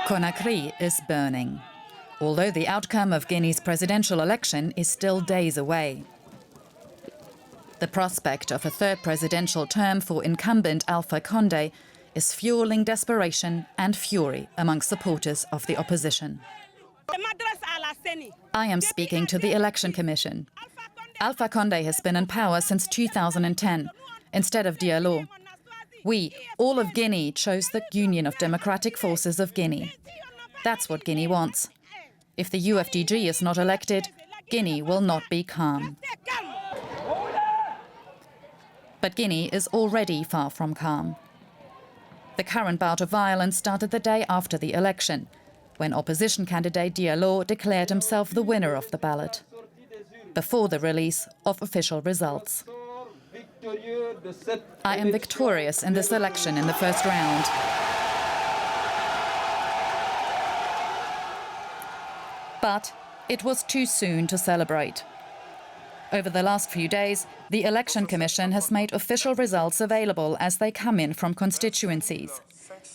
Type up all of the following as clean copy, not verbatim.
Conakry is burning, although the outcome of Guinea's presidential election is still days away. The prospect of a third presidential term for incumbent Alpha Condé is fueling desperation and fury among supporters of the opposition. I am speaking to the Election Commission. Alpha Condé has been in power since 2010, instead of Diallo. We, all of Guinea, chose the Union of Democratic Forces of Guinea. That's what Guinea wants. If the UFDG is not elected, Guinea will not be calm. But Guinea is already far from calm. The current bout of violence started the day after the election, when opposition candidate Diallo declared himself the winner of the ballot, before the release of official results. I am victorious in this election in the first round. But it was too soon to celebrate. Over the last few days, the Election Commission has made official results available as they come in from constituencies.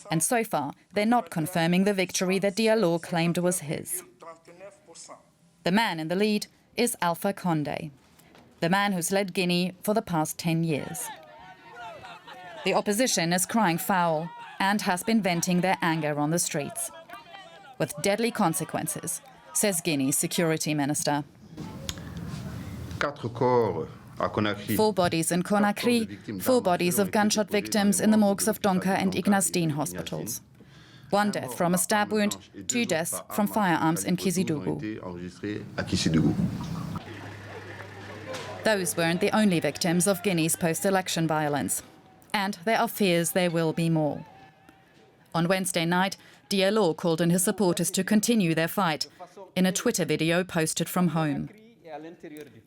And so far, they're not confirming the victory that Diallo claimed was his. The man in the lead is Alpha Condé, the man who's led Guinea for the past 10 years. The opposition is crying foul and has been venting their anger on the streets, with deadly consequences, says Guinea's security minister. 4 bodies in Conakry, 4 bodies of gunshot victims in the morgues of Donka and Ignasdine hospitals. 1 death from a stab wound, 2 deaths from firearms in Kizidougou. Those weren't the only victims of Guinea's post-election violence. And there are fears there will be more. On Wednesday night, Diallo called on his supporters to continue their fight in a Twitter video posted from home.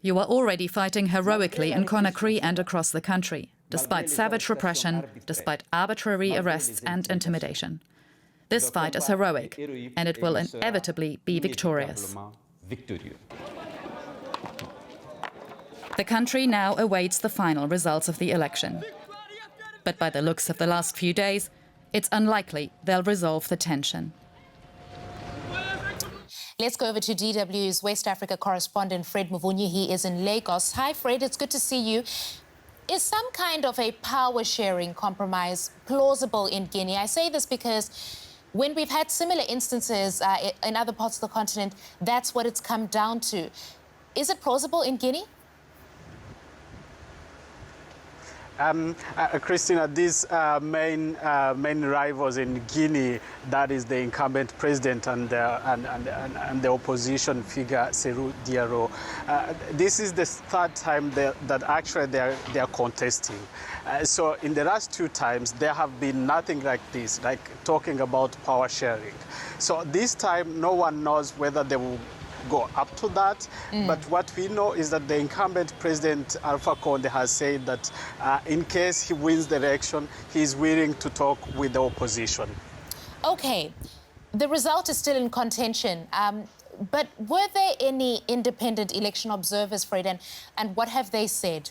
You are already fighting heroically in Conakry and across the country, despite savage repression, despite arbitrary arrests and intimidation. This fight is heroic, and it will inevitably be victorious. The country now awaits the final results of the election. But by the looks of the last few days, it's unlikely they'll resolve the tension. Let's go over to DW's West Africa correspondent, Fred Muvunyi. He is in Lagos. Hi, Fred. It's good to see you. Is some kind of a power-sharing compromise plausible in Guinea? I say this because when we've had similar instances in other parts of the continent, that's what it's come down to. Is it plausible in Guinea? Christina, these main rivals in Guinea, that is the incumbent president and the opposition figure, Cellou Dalein Diallos. This is the 3rd time that actually they are contesting. So in the last 2 times, there have been nothing like this, like talking about power sharing. So this time, no one knows whether they will go up to that. But what we know is that the incumbent president, Alpha Condé, has said that in case he wins the election, he's willing to talk with the opposition. Okay, the result is still in contention. But were there any independent election observers, Fred, and what have they said?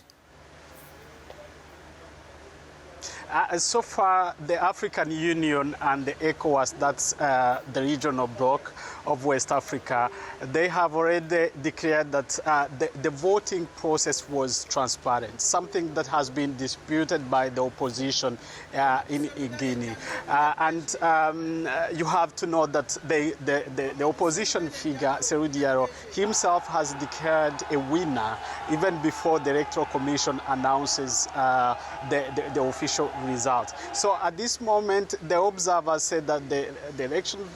So far, the African Union and the ECOWAS, that's the regional bloc of West Africa, they have already declared that the voting process was transparent, something that has been disputed by the opposition in Guinea. You have to know that the opposition figure, Cellou Dalein, himself has declared a winner even before the Electoral Commission announces the official result. So at this moment, the observers said that the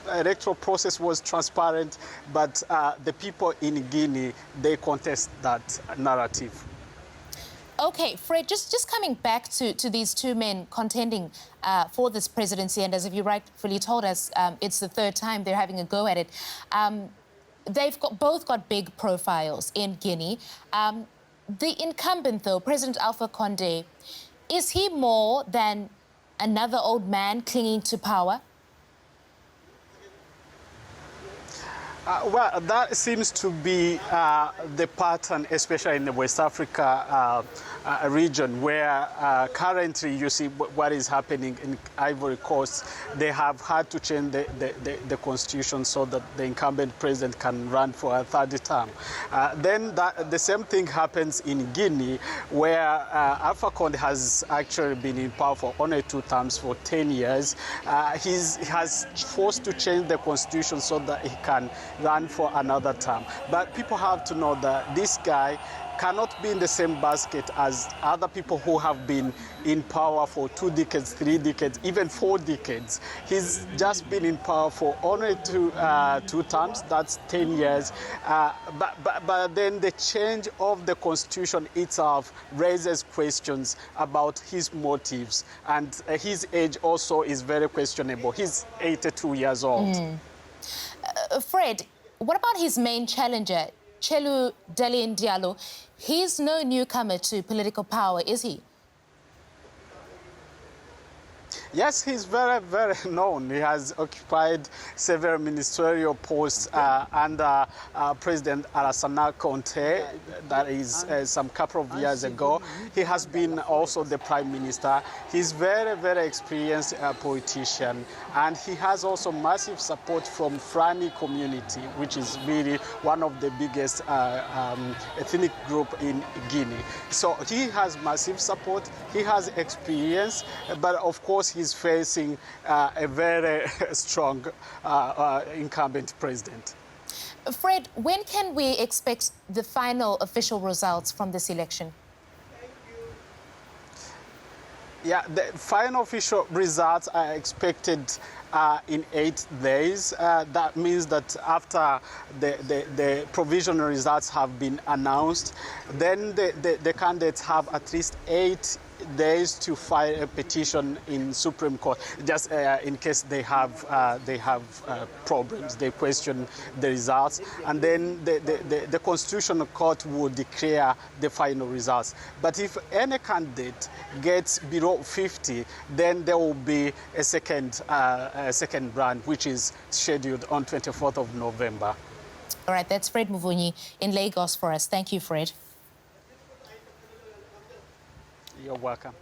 electoral process was transparent, but the people in Guinea, they contest that narrative. Okay, Fred, just coming back to these 2 men contending for this presidency, and as you rightfully told us, it's the 3rd time they're having a go at it. They've both got big profiles in Guinea. The incumbent, though, President Alpha Condé, is he more than another old man clinging to power? Well, that seems to be the pattern, especially in the West Africa region, where currently you see what is happening in Ivory Coast. They have had to change the constitution so that the incumbent president can run for a third term. Then the same thing happens in Guinea, where Alpha Conde has actually been in power for only 2 terms for 10 years. He has forced to change the constitution so that he can run for another term. But people have to know that this guy cannot be in the same basket as other people who have been in power for 2 decades, 3 decades, even 4 decades. He's just been in power for only two terms, that's 10 years. But then the change of the constitution itself raises questions about his motives. And his age also is very questionable. He's 82 years old. Fred, what about his main challenger, Cellou Dalein Diallo? He's no newcomer to political power, is he? Yes, he's very, very known. He has occupied several ministerial posts under President Alassane Conte, that is some couple of years ago. He has been also the prime minister. He's very, very experienced politician, and he has also massive support from Fulani community, which is really one of the biggest ethnic group in Guinea. So he has massive support, he has experience, but of course he's facing a very strong incumbent president. Fred, when can we expect the final official results from this election? Yeah, the final official results are expected in 8 days. That means that after the provisional results have been announced, then the candidates have at least 8 days to file a petition in Supreme Court, just in case they have problems, they question the results, and then the Constitutional Court will declare the final results. But if any candidate gets below 50, then there will be a second round, which is scheduled on 24th of November. All right, that's Fred Muvunyi in Lagos for us. Thank you, Fred. You're welcome.